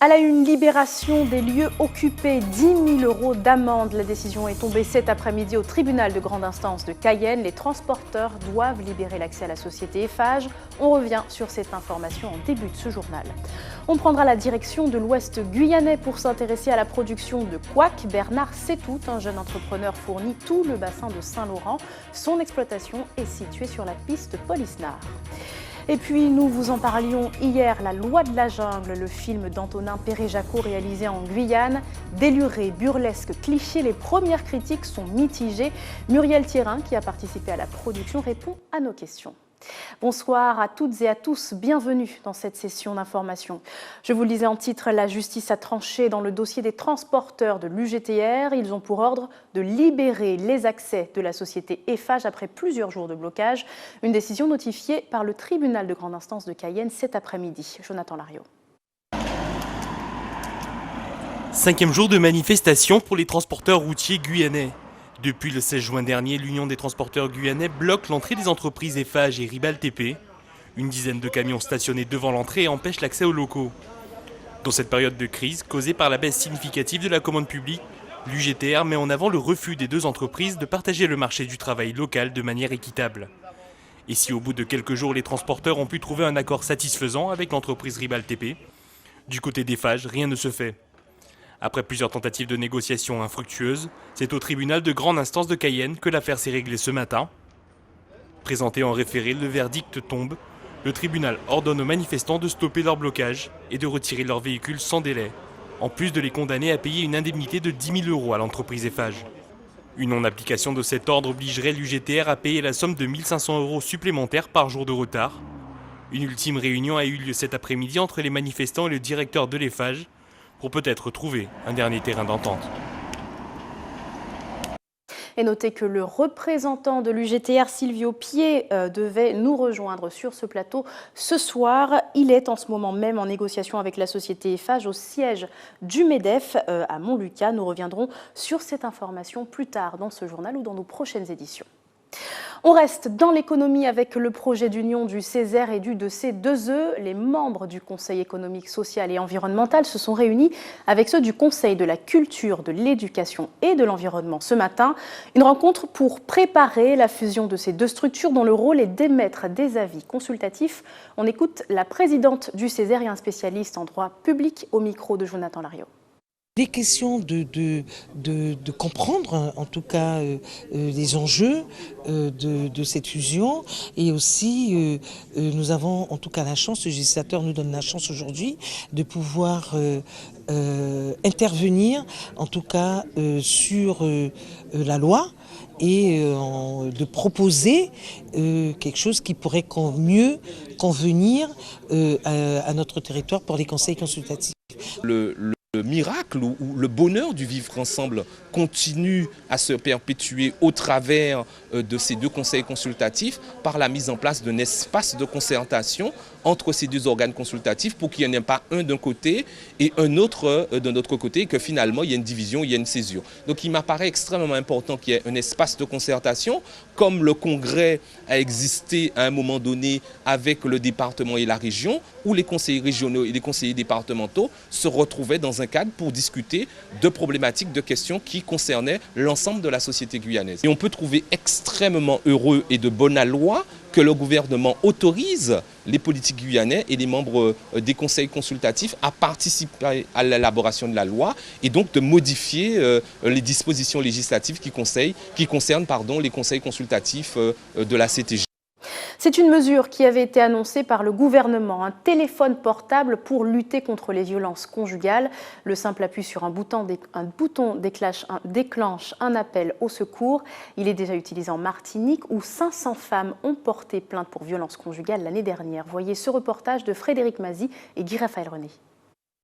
À la une, libération des lieux occupés, 10 000 € d'amende. La décision est tombée cet après-midi au tribunal de grande instance de Cayenne. Les transporteurs doivent libérer l'accès à la société Eiffage. On revient sur cette information en début de ce journal. On prendra la direction de l'Ouest guyanais pour s'intéresser à la production de couac. Bernard Sétout, un jeune entrepreneur, fournit tout le bassin de Saint-Laurent. Son exploitation est située sur la piste Polisnar. Et puis, nous vous en parlions hier, La loi de la jungle, le film d'Antonin Péréjaco réalisé en Guyane. Déluré, burlesque, cliché, les premières critiques sont mitigées. Muriel Thierin, qui a participé à la production, répond à nos questions. Bonsoir à toutes et à tous, bienvenue dans cette session d'information. Je vous le disais en titre, la justice a tranché dans le dossier des transporteurs de l'UGTR. Ils ont pour ordre de libérer les accès de la société Eiffage après plusieurs jours de blocage. Une décision notifiée par le tribunal de grande instance de Cayenne cet après-midi. Jonathan Lariot. 5e jour de manifestation pour les transporteurs routiers guyanais. Depuis le 16 juin dernier, l'Union des transporteurs guyanais bloque l'entrée des entreprises Eiffage et Ribal TP. Une dizaine de camions stationnés devant l'entrée empêchent l'accès aux locaux. Dans cette période de crise, causée par la baisse significative de la commande publique, l'UGTR met en avant le refus des deux entreprises de partager le marché du travail local de manière équitable. Et si au bout de quelques jours, les transporteurs ont pu trouver un accord satisfaisant avec l'entreprise Ribal TP, du côté d'Eiffage, rien ne se fait. Après plusieurs tentatives de négociation infructueuses, c'est au tribunal de grande instance de Cayenne que l'affaire s'est réglée ce matin. Présenté en référé, le verdict tombe. Le tribunal ordonne aux manifestants de stopper leur blocage et de retirer leurs véhicules sans délai, en plus de les condamner à payer une indemnité de 10 000 € à l'entreprise Eiffage. Une non-application de cet ordre obligerait l'UGTR à payer la somme de 1 500 € supplémentaires par jour de retard. Une ultime réunion a eu lieu cet après-midi entre les manifestants et le directeur de l'Eiffage, pour peut-être trouver un dernier terrain d'entente. Et notez que le représentant de l'UGTR, Silvio Pied, devait nous rejoindre sur ce plateau ce soir. Il est en ce moment même en négociation avec la société Eiffage au siège du MEDEF à Montlucas. Nous reviendrons sur cette information plus tard dans ce journal ou dans nos prochaines éditions. On reste dans l'économie avec le projet d'union du Césaire et du C2E. Les membres du Conseil économique, social et environnemental se sont réunis avec ceux du Conseil de la culture, de l'éducation et de l'environnement ce matin. Une rencontre pour préparer la fusion de ces deux structures dont le rôle est d'émettre des avis consultatifs. On écoute la présidente du Césaire et un spécialiste en droit public au micro de Jonathan Lariot. Des questions de comprendre en tout cas les enjeux de cette fusion et aussi nous avons en tout cas la chance, le législateur nous donne la chance aujourd'hui de pouvoir intervenir en tout cas sur la loi et de proposer quelque chose qui pourrait mieux convenir à notre territoire pour les conseils consultatifs. Le miracle ou le bonheur du vivre ensemble continue à se perpétuer au travers de ces deux conseils consultatifs par la mise en place d'un espace de concertation entre ces deux organes consultatifs pour qu'il n'y en ait pas un d'un côté et un autre d'un autre côté et que finalement il y ait une division, il y ait une césure. Donc il m'apparaît extrêmement important qu'il y ait un espace de concertation comme le congrès a existé à un moment donné avec le département et la région où les conseillers régionaux et les conseillers départementaux se retrouvaient dans un cadre pour discuter de problématiques, de questions qui concernaient l'ensemble de la société guyanaise. Et on peut trouver extrêmement heureux et de bonne loi que le gouvernement autorise les politiques guyanais et les membres des conseils consultatifs à participer à l'élaboration de la loi et donc de modifier les dispositions législatives qui concernent les conseils consultatifs de la CTG. C'est une mesure qui avait été annoncée par le gouvernement, un téléphone portable pour lutter contre les violences conjugales. Le simple appui sur un bouton déclenche un appel au secours. Il est déjà utilisé en Martinique où 500 femmes ont porté plainte pour violences conjugales l'année dernière. Voyez ce reportage de Frédéric Mazy et Guy-Raphaël René.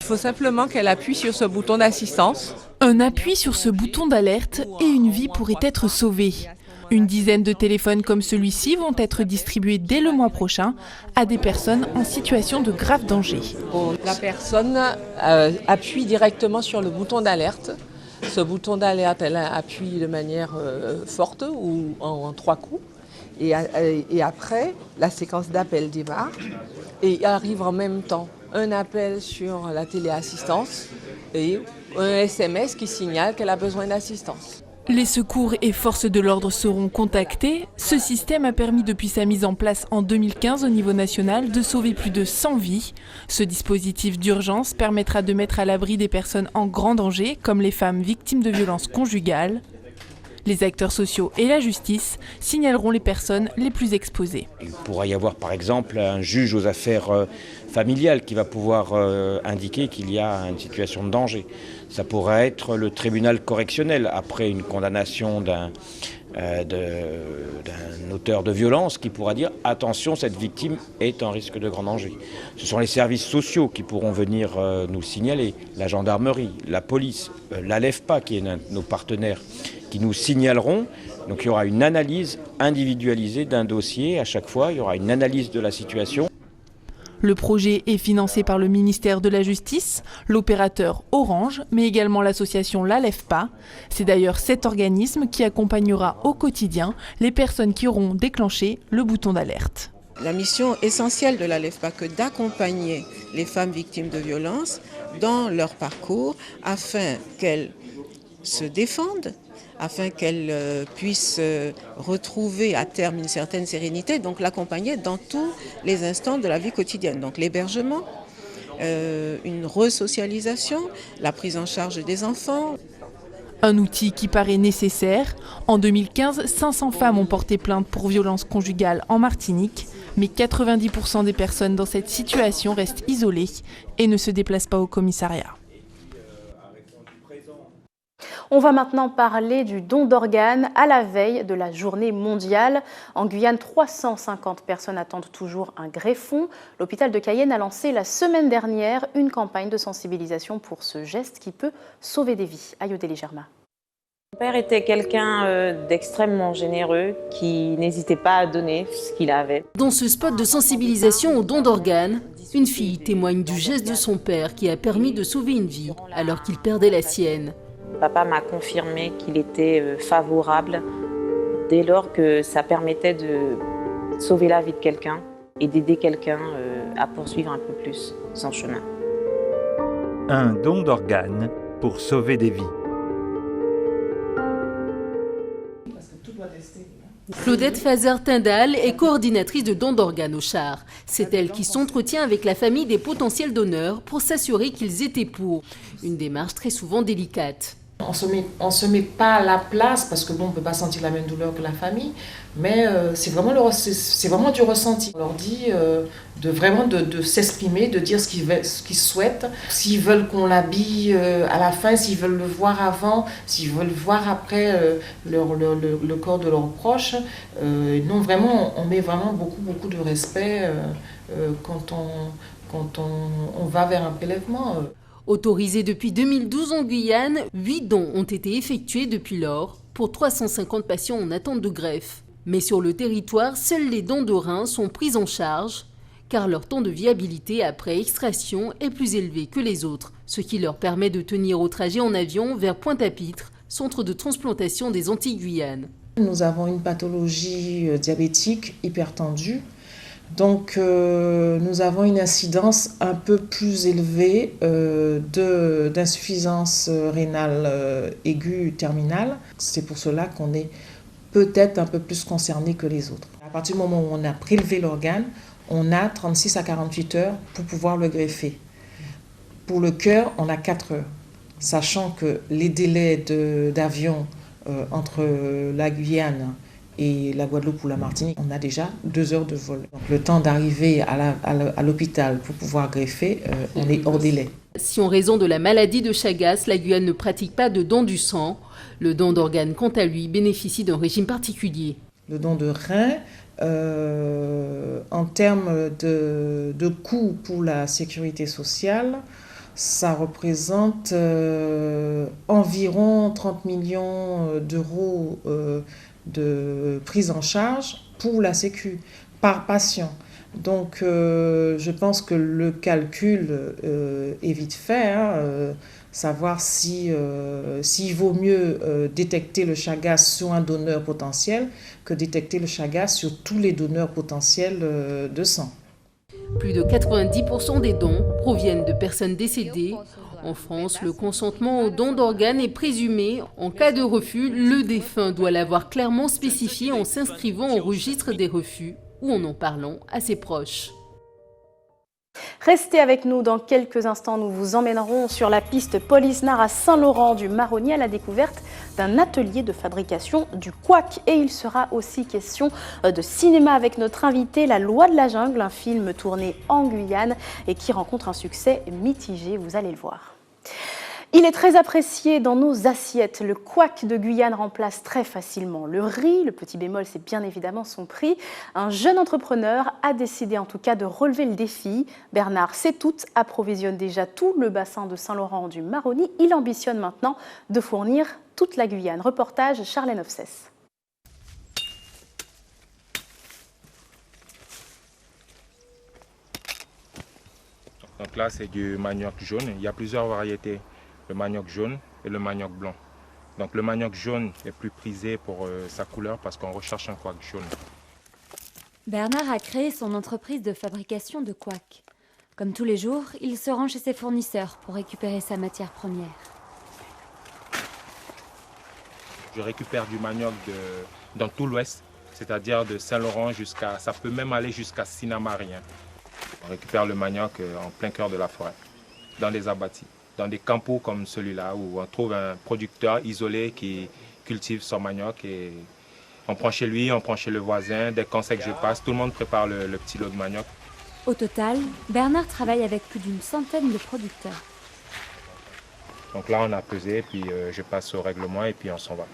Il faut simplement qu'elle appuie sur ce bouton d'assistance. Un appui sur ce bouton d'alerte et une vie pourrait être sauvée. Une dizaine de téléphones comme celui-ci vont être distribués dès le mois prochain à des personnes en situation de grave danger. La personne appuie directement sur le bouton d'alerte. Ce bouton d'alerte, elle appuie de manière forte ou en 3 coups. Et après, la séquence d'appel démarre et arrive en même temps un appel sur la téléassistance et un SMS qui signale qu'elle a besoin d'assistance. Les secours et forces de l'ordre seront contactés. Ce système a permis depuis sa mise en place en 2015 au niveau national de sauver plus de 100 vies. Ce dispositif d'urgence permettra de mettre à l'abri des personnes en grand danger, comme les femmes victimes de violences conjugales. Les acteurs sociaux et la justice signaleront les personnes les plus exposées. Il pourra y avoir par exemple un juge aux affaires familiales qui va pouvoir indiquer qu'il y a une situation de danger. Ça pourrait être le tribunal correctionnel après une condamnation d'un auteur de violence qui pourra dire « attention, cette victime est en risque de grand danger ». Ce sont les services sociaux qui pourront venir nous signaler, la gendarmerie, la police, l'ALEFPA qui est un de nos partenaires, qui nous signaleront. Donc il y aura une analyse individualisée d'un dossier à chaque fois, il y aura une analyse de la situation. Le projet est financé par le ministère de la Justice, l'opérateur Orange, mais également l'association l'ALEFPA. C'est d'ailleurs cet organisme qui accompagnera au quotidien les personnes qui auront déclenché le bouton d'alerte. La mission essentielle de l'ALEFPA que d'accompagner les femmes victimes de violences dans leur parcours afin qu'elles se défendent, afin qu'elles puissent retrouver à terme une certaine sérénité, donc l'accompagner dans tous les instants de la vie quotidienne. Donc l'hébergement, une resocialisation, la prise en charge des enfants. Un outil qui paraît nécessaire. En 2015, 500 femmes ont porté plainte pour violences conjugales en Martinique, mais 90% des personnes dans cette situation restent isolées et ne se déplacent pas au commissariat. On va maintenant parler du don d'organes à la veille de la journée mondiale. En Guyane, 350 personnes attendent toujours un greffon. L'hôpital de Cayenne a lancé la semaine dernière une campagne de sensibilisation pour ce geste qui peut sauver des vies. Ayodélie Germain. Mon père était quelqu'un d'extrêmement généreux qui n'hésitait pas à donner ce qu'il avait. Dans ce spot de sensibilisation au don d'organes, une fille témoigne du geste de son père qui a permis de sauver une vie alors qu'il perdait la sienne. Papa m'a confirmé qu'il était favorable dès lors que ça permettait de sauver la vie de quelqu'un et d'aider quelqu'un à poursuivre un peu plus son chemin. Un don d'organes pour sauver des vies. Claudette Fazer-Tindal est coordinatrice de don d'organes au Char. C'est elle qui s'entretient avec la famille des potentiels donneurs pour s'assurer qu'ils étaient pour. Une démarche très souvent délicate. On se met pas à la place parce que bon, on peut pas sentir la même douleur que la famille, mais c'est vraiment du ressenti. On leur dit de s'exprimer, de dire ce qu'ils souhaitent. S'ils veulent qu'on l'habille à la fin, s'ils veulent le voir avant, s'ils veulent voir après le corps de leurs proches. Non, vraiment, on met vraiment beaucoup de respect quand on va vers un prélèvement. Autorisés depuis 2012 en Guyane, 8 dons ont été effectués depuis lors pour 350 patients en attente de greffe. Mais sur le territoire, seuls les dons de reins sont pris en charge car leur temps de viabilité après extraction est plus élevé que les autres, ce qui leur permet de tenir au trajet en avion vers Pointe-à-Pitre, centre de transplantation des Antilles-Guyane. Nous avons une pathologie diabétique hypertendue. Donc nous avons une incidence un peu plus élevée d'insuffisance rénale aiguë terminale. C'est pour cela qu'on est peut-être un peu plus concerné que les autres. À partir du moment où on a prélevé l'organe, on a 36 à 48 heures pour pouvoir le greffer. Pour le cœur, on a 4 heures, sachant que les délais d'avion entre la Guyane et la Guadeloupe ou la Martinique, on a déjà 2 heures de vol. Donc, le temps d'arriver à l'hôpital pour pouvoir greffer, on est hors délai. Si en raison de la maladie de Chagas, la Guyane ne pratique pas de don du sang, le don d'organes, quant à lui, bénéficie d'un régime particulier. Le don de rein, en termes de coût pour la sécurité sociale, ça représente environ 30 millions d'euros de prise en charge pour la Sécu, par patient. Donc je pense que le calcul est vite fait, savoir s'il vaut mieux détecter le Chagas sur un donneur potentiel que détecter le Chagas sur tous les donneurs potentiels de sang. Plus de 90% des dons proviennent de personnes décédées. En France, le consentement au don d'organes est présumé. En cas de refus, le défunt doit l'avoir clairement spécifié en s'inscrivant au registre des refus ou en parlant à ses proches. Restez avec nous, dans quelques instants, nous vous emmènerons sur la piste Paul Isnard à Saint-Laurent-du-Maroni à la découverte d'un atelier de fabrication du couac. Et il sera aussi question de cinéma avec notre invité, La Loi de la Jungle, un film tourné en Guyane et qui rencontre un succès mitigé, vous allez le voir. Il est très apprécié dans nos assiettes. Le couac de Guyane remplace très facilement le riz. Le petit bémol, c'est bien évidemment son prix. Un jeune entrepreneur a décidé en tout cas de relever le défi. Bernard Sétout approvisionne déjà tout le bassin de Saint-Laurent-du-Maroni. Il ambitionne maintenant de fournir toute la Guyane. Reportage Charlène Offsès. Donc là, c'est du manioc jaune. Il y a plusieurs variétés. Le manioc jaune et le manioc blanc. Donc le manioc jaune est plus prisé pour sa couleur parce qu'on recherche un couac jaune. Bernard a créé son entreprise de fabrication de couac. Comme tous les jours, il se rend chez ses fournisseurs pour récupérer sa matière première. Je récupère du manioc dans tout l'ouest, c'est-à-dire de Saint-Laurent jusqu'à, ça peut même aller jusqu'à Sinamari. On récupère le manioc en plein cœur de la forêt, dans des abatis. Dans des campos comme celui-là, où on trouve un producteur isolé qui cultive son manioc. Et on prend chez lui, on prend chez le voisin. Dès qu'on sait que je passe, tout le monde prépare le petit lot de manioc. Au total, Bernard travaille avec plus d'une centaine de producteurs. Donc là, on a pesé, puis je passe au règlement et puis on s'en va.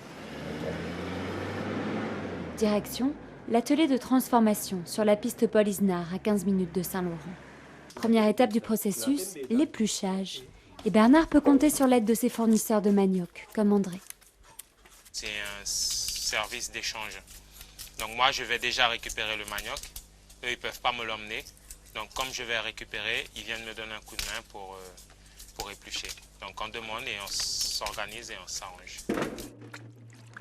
Direction, l'atelier de transformation sur la piste Paul Isnard à 15 minutes de Saint-Laurent. Première étape du processus, l'épluchage. Et Bernard peut compter sur l'aide de ses fournisseurs de manioc, comme André. C'est un service d'échange. Donc moi, je vais déjà récupérer le manioc. Eux, ils ne peuvent pas me l'emmener. Donc comme je vais récupérer, ils viennent me donner un coup de main pour éplucher. Donc on demande et on s'organise et on s'arrange.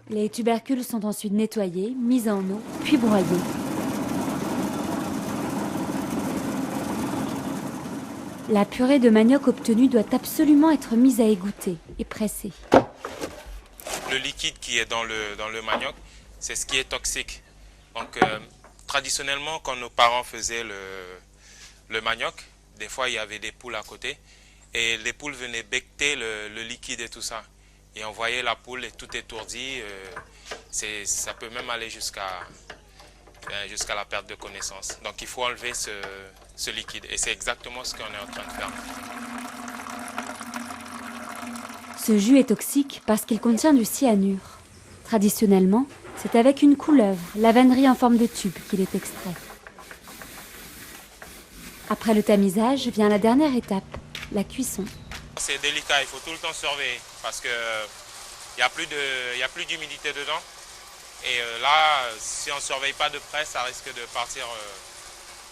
Les tubercules sont ensuite nettoyés, mis en eau, puis broyés. La purée de manioc obtenue doit absolument être mise à égoutter et pressée. Le liquide qui est dans le manioc, c'est ce qui est toxique. Donc traditionnellement, quand nos parents faisaient le manioc, des fois il y avait des poules à côté et les poules venaient becqueter le liquide et tout ça. Et on voyait la poule et tout étourdi. Ça peut même aller jusqu'à la perte de connaissance. Donc il faut enlever ce liquide. Et c'est exactement ce qu'on est en train de faire. Ce jus est toxique parce qu'il contient du cyanure. Traditionnellement, c'est avec une couleuvre, la vannerie en forme de tube, qu'il est extrait. Après le tamisage, vient la dernière étape, la cuisson. C'est délicat, il faut tout le temps surveiller parce qu'il n'y a plus d'humidité dedans. Et là, si on ne surveille pas de près, ça risque de partir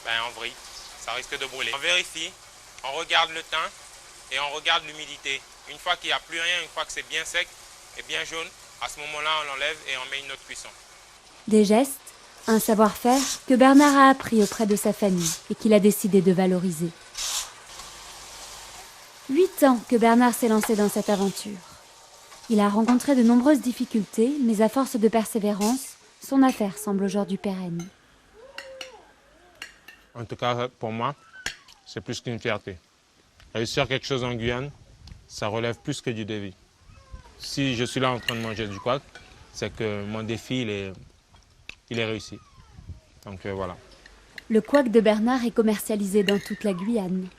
en vrille. Ça risque de brûler. On vérifie, on regarde le teint et on regarde l'humidité. Une fois qu'il n'y a plus rien, une fois que c'est bien sec et bien jaune, à ce moment-là, on l'enlève et on met une autre cuisson. Des gestes, un savoir-faire que Bernard a appris auprès de sa famille et qu'il a décidé de valoriser. 8 ans que Bernard s'est lancé dans cette aventure. Il a rencontré de nombreuses difficultés, mais à force de persévérance, son affaire semble aujourd'hui pérenne. En tout cas, pour moi, c'est plus qu'une fierté. Réussir quelque chose en Guyane, ça relève plus que du défi. Si je suis là en train de manger du couac, c'est que mon défi, il est réussi. Donc voilà. Le couac de Bernard est commercialisé dans toute la Guyane.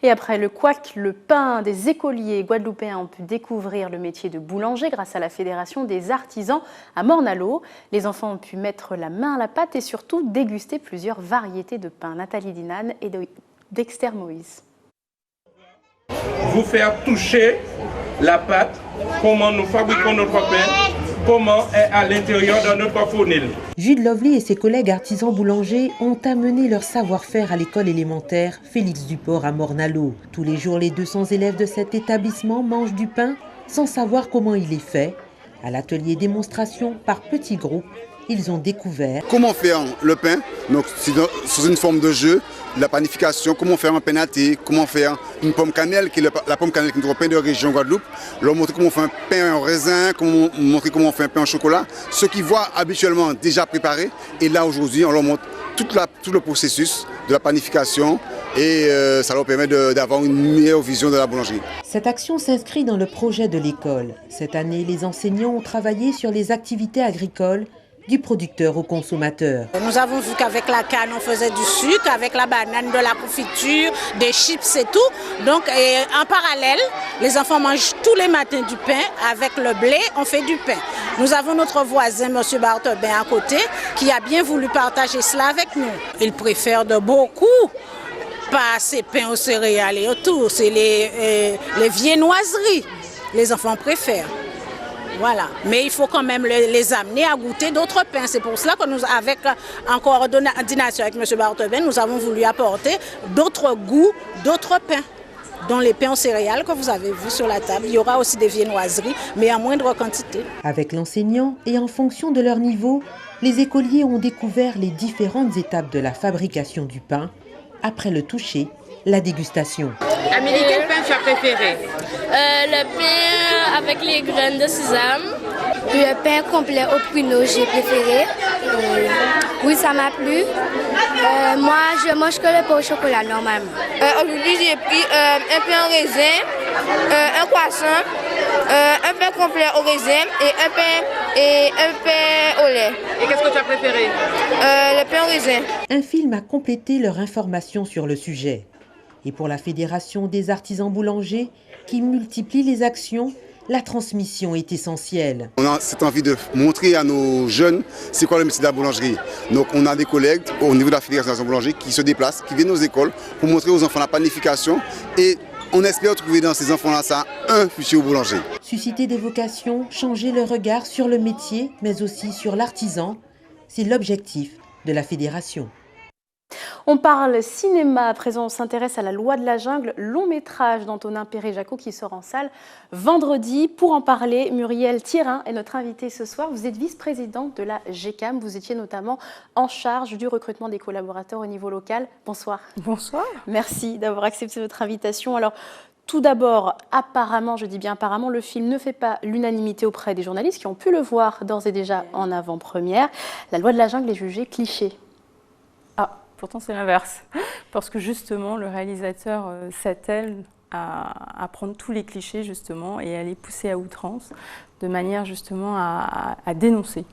Et après le couac, le pain, des écoliers guadeloupéens ont pu découvrir le métier de boulanger grâce à la Fédération des artisans à Morne-à-l'Eau. Les enfants ont pu mettre la main à la pâte et surtout déguster plusieurs variétés de pain. Nathalie Dinan et Dexter Moïse. Vous faire toucher la pâte, comment nous fabriquons notre pain, comment est à l'intérieur de notre fournil. Jude Lovely et ses collègues artisans boulangers ont amené leur savoir-faire à l'école élémentaire Félix Duport à Morne-à-l'Eau. Tous les jours, les 200 élèves de cet établissement mangent du pain sans savoir comment il est fait. À l'atelier démonstration par petits groupes, ils ont découvert comment faire le pain, donc sous une forme de jeu, la panification, comment faire un pain natté, comment faire une pomme cannelle, qui est la pomme cannelle qui est notre pain de région Guadeloupe, leur montrer comment on fait un pain en raisin, montrer comment on fait un pain en chocolat, ce qu'ils voient habituellement déjà préparé, et là aujourd'hui on leur montre tout le processus de la panification et ça leur permet d'avoir une meilleure vision de la boulangerie. Cette action s'inscrit dans le projet de l'école. Cette année, les enseignants ont travaillé sur les activités agricoles du producteur au consommateur. Nous avons vu qu'avec la canne, on faisait du sucre, avec la banane, de la confiture, des chips et tout. Donc, en parallèle, les enfants mangent tous les matins du pain. Avec le blé, on fait du pain. Nous avons notre voisin, M. Barthelin, à côté, qui a bien voulu partager cela avec nous. Il préfère de beaucoup pas ces pains aux céréales et autour. C'est les viennoiseries. Les enfants préfèrent. Voilà. Mais il faut quand même les amener à goûter d'autres pains. C'est pour cela que nous, en coordination avec M. Barthelin, nous avons voulu apporter d'autres goûts, d'autres pains. Dans les pains aux céréales que vous avez vus sur la table, il y aura aussi des viennoiseries, mais en moindre quantité. Avec l'enseignant et en fonction de leur niveau, les écoliers ont découvert les différentes étapes de la fabrication du pain. Après le toucher, la dégustation. Amélie, quel pain tu as préféré? Le pain avec les graines de sésame. Le pain complet au pruneau, j'ai préféré. Oui, ça m'a plu. Moi, je mange que le pain au chocolat, normalement. Aujourd'hui, j'ai pris un pain en raisin, un croissant, un pain complet au raisin et un pain au lait. Et qu'est-ce que tu as préféré? Le pain au raisin. Un film a complété leur information sur le sujet. Et pour la Fédération des artisans boulangers, qui multiplie les actions, la transmission est essentielle. On a cette envie de montrer à nos jeunes c'est quoi le métier de la boulangerie. Donc on a des collègues au niveau de la Fédération des boulangers qui se déplacent, qui viennent aux écoles pour montrer aux enfants la panification et on espère trouver dans ces enfants-là ça un futur boulanger. Susciter des vocations, changer le regard sur le métier, mais aussi sur l'artisan, c'est l'objectif de la Fédération. On parle cinéma, à présent on s'intéresse à La Loi de la Jungle, long métrage d'Antonin Perret-Jacot qui sort en salle vendredi. Pour en parler, Muriel Thierin est notre invitée ce soir. Vous êtes vice-présidente de la GECAM, vous étiez notamment en charge du recrutement des collaborateurs au niveau local. Bonsoir. Bonsoir. Merci d'avoir accepté notre invitation. Alors, tout d'abord, apparemment, je dis bien apparemment, le film ne fait pas l'unanimité auprès des journalistes qui ont pu le voir d'ores et déjà en avant-première. La Loi de la Jungle est jugée cliché. Pourtant, c'est l'inverse, parce que justement, le réalisateur s'attelle à prendre tous les clichés, justement, et à les pousser à outrance, de manière, justement, à dénoncer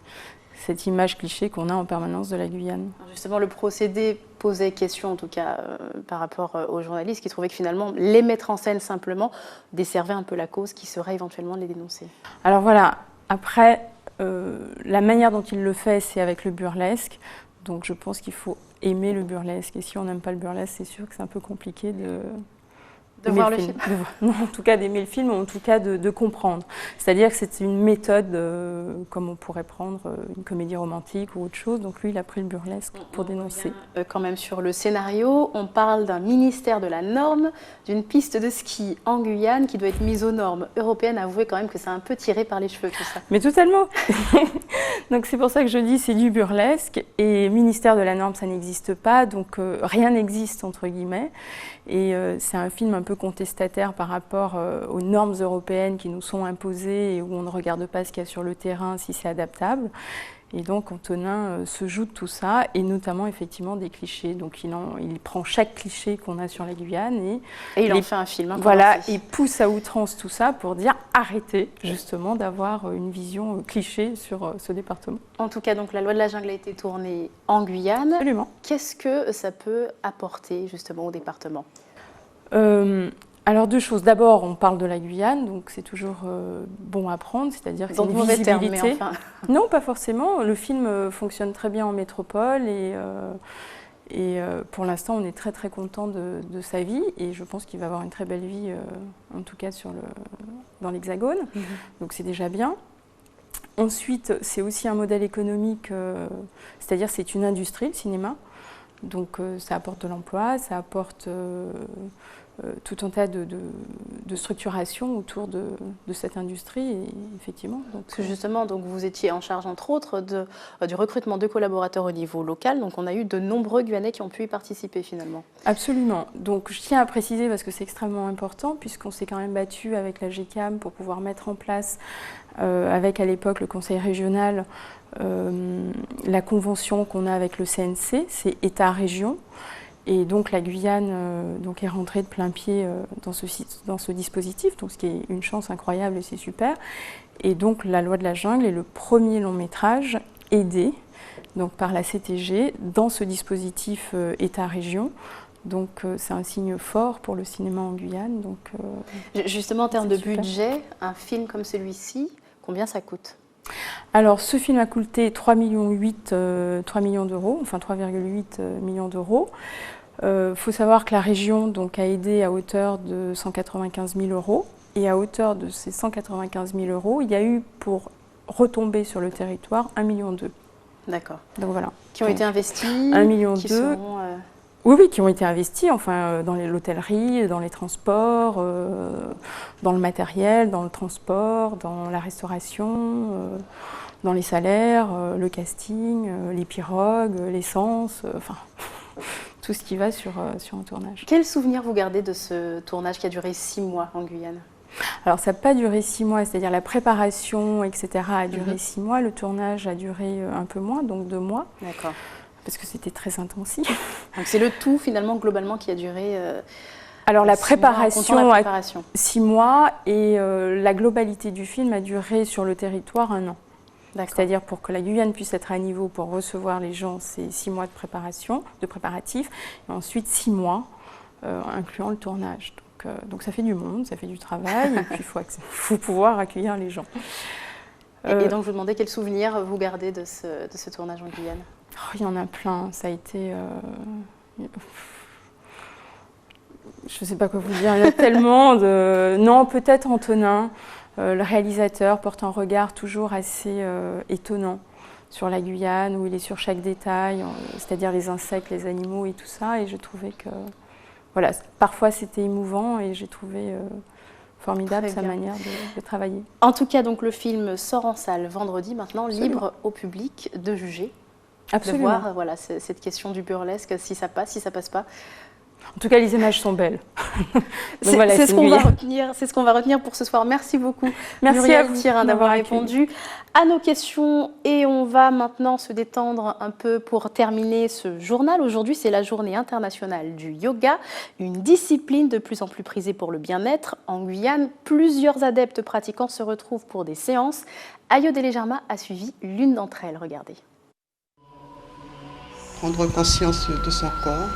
cette image cliché qu'on a en permanence de la Guyane. Justement, le procédé posait question, en tout cas, par rapport aux journalistes, qui trouvaient que finalement, les mettre en scène simplement desservait un peu la cause qui serait éventuellement de les dénoncer. Alors voilà, après, la manière dont il le fait, c'est avec le burlesque, donc je pense qu'il faut aimer le burlesque. Et si on n'aime pas le burlesque, c'est sûr que c'est un peu compliqué de voir le film. Non, en tout cas d'aimer le film, ou en tout cas de comprendre. C'est-à-dire que c'est une méthode comme on pourrait prendre une comédie romantique ou autre chose. Donc lui, il a pris le burlesque pour dénoncer. Quand même sur le scénario, on parle d'un ministère de la norme, d'une piste de ski en Guyane qui doit être mise aux normes européennes. Avouez quand même que c'est un peu tiré par les cheveux tout ça. Mais totalement. Donc c'est pour ça que je dis c'est du burlesque. Et ministère de la norme, ça n'existe pas. Donc rien n'existe entre guillemets. Et c'est un film un peu contestataire par rapport aux normes européennes qui nous sont imposées et où on ne regarde pas ce qu'il y a sur le terrain, si c'est adaptable. Et donc Antonin se joue de tout ça, et notamment effectivement des clichés. Donc il prend chaque cliché qu'on a sur la Guyane et il en fait un film. Voilà, il pousse à outrance tout ça pour dire arrêtez justement d'avoir une vision cliché sur ce département. En tout cas, donc la Loi de la Jungle a été tournée en Guyane. Absolument. Qu'est-ce que ça peut apporter justement au département ? Alors deux choses. D'abord, on parle de la Guyane, donc c'est toujours bon à prendre, c'est-à-dire que c'est une visibilité. Terme, mais enfin... Non, pas forcément. Le film fonctionne très bien en métropole et pour l'instant, on est très très content de sa vie et je pense qu'il va avoir une très belle vie, en tout cas dans l'Hexagone. Donc c'est déjà bien. Ensuite, c'est aussi un modèle économique, c'est-à-dire c'est une industrie, le cinéma. Donc ça apporte de l'emploi, ça apporte tout un tas de structuration autour de cette industrie, et effectivement. Donc, parce que justement, donc, vous étiez en charge, entre autres, du recrutement de collaborateurs au niveau local, donc on a eu de nombreux Guyanais qui ont pu y participer finalement. Absolument. Donc je tiens à préciser, parce que c'est extrêmement important, puisqu'on s'est quand même battu avec la GECAM pour pouvoir mettre en place, avec à l'époque le conseil régional, la convention qu'on a avec le CNC, c'est État-région. Et donc la Guyane donc est rentrée de plein pied dans ce dispositif, donc ce qui est une chance incroyable et c'est super. Et donc la loi de la jungle est le premier long métrage aidé donc, par la CTG dans ce dispositif État-région. Donc c'est un signe fort pour le cinéma en Guyane. Donc, justement en termes de budget, un film comme celui-ci, combien ça coûte ? Alors ce film a coûté 3,8 millions d'euros, enfin 3,8 millions d'euros. Faut savoir que la région donc, a aidé à hauteur de 195 000 euros. Et à hauteur de ces 195 000 euros, il y a eu pour retomber sur le territoire 1,2 million. D'accord. Donc voilà. Qui ont été investis 1,2 million. Oui, qui ont été investis enfin, dans l'hôtellerie, dans les transports, dans le matériel, dans le transport, dans la restauration, dans les salaires, le casting, les pirogues, l'essence, enfin tout ce qui va sur un tournage. Quel souvenir vous gardez de ce tournage qui a duré 6 mois en Guyane ? Alors ça n'a pas duré 6 mois, c'est-à-dire la préparation, etc. a duré 6 mois, le tournage a duré un peu moins, donc 2 mois. D'accord. Parce que c'était très intensif. Donc c'est le tout finalement globalement qui a duré alors la préparation a 6 mois et la globalité du film a duré sur le territoire 1 an. C'est-à-dire pour que la Guyane puisse être à niveau pour recevoir les gens, c'est 6 mois de préparation, de préparatifs, et ensuite 6 mois incluant le tournage. Donc ça fait du monde, ça fait du travail, et puis il faut pouvoir accueillir les gens. Et donc je vous demandais quel souvenir vous gardez de ce tournage en Guyane ? Il y en a plein, ça a été... je ne sais pas quoi vous dire, il y en a tellement de... Non, peut-être Antonin, le réalisateur, porte un regard toujours assez étonnant sur la Guyane, où il est sur chaque détail, c'est-à-dire les insectes, les animaux et tout ça, et j'ai trouvé que... Voilà, parfois c'était émouvant et j'ai trouvé formidable sa manière de travailler. En tout cas, donc le film sort en salle vendredi, maintenant libre au public de juger. Absolument. De voir voilà, cette question du burlesque, si ça passe pas. En tout cas, les images sont belles. C'est voilà, ce qu'on va retenir pour ce soir. Merci beaucoup, Muriel Thirin, d'avoir répondu à nos questions. Et on va maintenant se détendre un peu pour terminer ce journal. Aujourd'hui, c'est la journée internationale du yoga, une discipline de plus en plus prisée pour le bien-être. En Guyane, plusieurs adeptes pratiquants se retrouvent pour des séances. Ayodele Germa a suivi l'une d'entre elles. Regardez. Prendre conscience de son corps,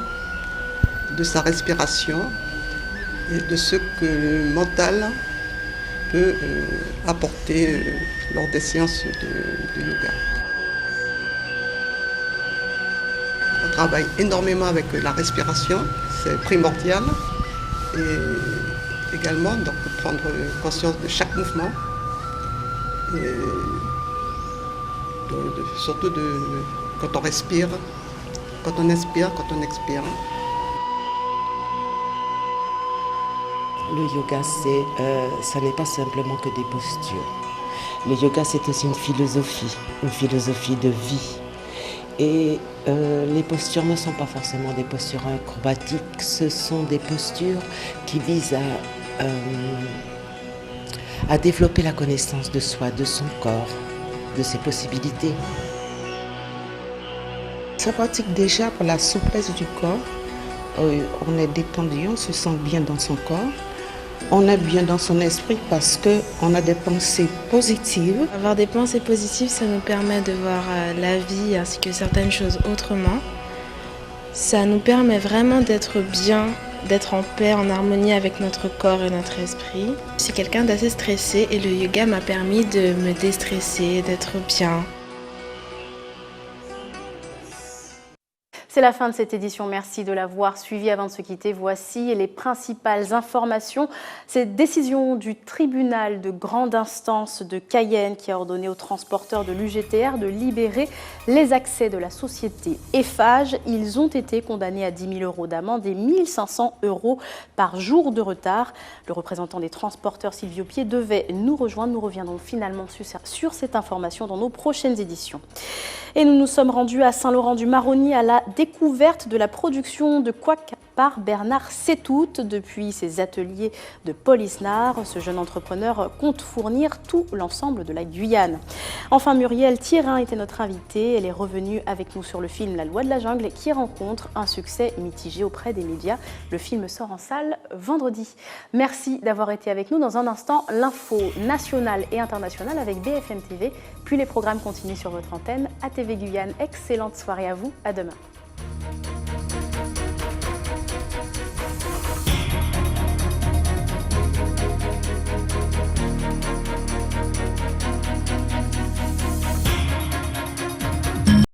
de sa respiration et de ce que le mental peut apporter lors des séances de yoga. On travaille énormément avec la respiration, c'est primordial. Et également donc, prendre conscience de chaque mouvement. Et surtout quand on respire, quand on inspire, quand on expire. Le yoga, ça n'est pas simplement que des postures. Le yoga, c'est aussi une philosophie de vie. Et les postures ne sont pas forcément des postures acrobatiques, ce sont des postures qui visent à développer la connaissance de soi, de son corps, de ses possibilités. Ça pratique déjà pour la souplesse du corps. On est détendu, on se sent bien dans son corps. On est bien dans son esprit parce qu'on a des pensées positives. Avoir des pensées positives, ça nous permet de voir la vie ainsi que certaines choses autrement. Ça nous permet vraiment d'être bien, d'être en paix, en harmonie avec notre corps et notre esprit. Je suis quelqu'un d'assez stressé et le yoga m'a permis de me déstresser, d'être bien. C'est la fin de cette édition. Merci de l'avoir suivi. Avant de se quitter, voici les principales informations. Cette décision du tribunal de grande instance de Cayenne qui a ordonné aux transporteurs de l'UGTR de libérer les accès de la société Eiffage. Ils ont été condamnés à 10 000 € d'amende et 1 500 € par jour de retard. Le représentant des transporteurs, Sylvio Pied, devait nous rejoindre. Nous reviendrons finalement sur cette information dans nos prochaines éditions. Et nous nous sommes rendus à Saint-Laurent-du-Maroni à la découverte de la production de couac par Bernard Sétout. Depuis ses ateliers de Polisnar, ce jeune entrepreneur compte fournir tout l'ensemble de la Guyane. Enfin, Muriel Thierin était notre invitée. Elle est revenue avec nous sur le film La Loi de la Jungle qui rencontre un succès mitigé auprès des médias. Le film sort en salle vendredi. Merci d'avoir été avec nous. Dans un instant, l'info nationale et internationale avec BFM TV. Puis les programmes continuent sur votre antenne. ATV Guyane, excellente soirée à vous. À demain.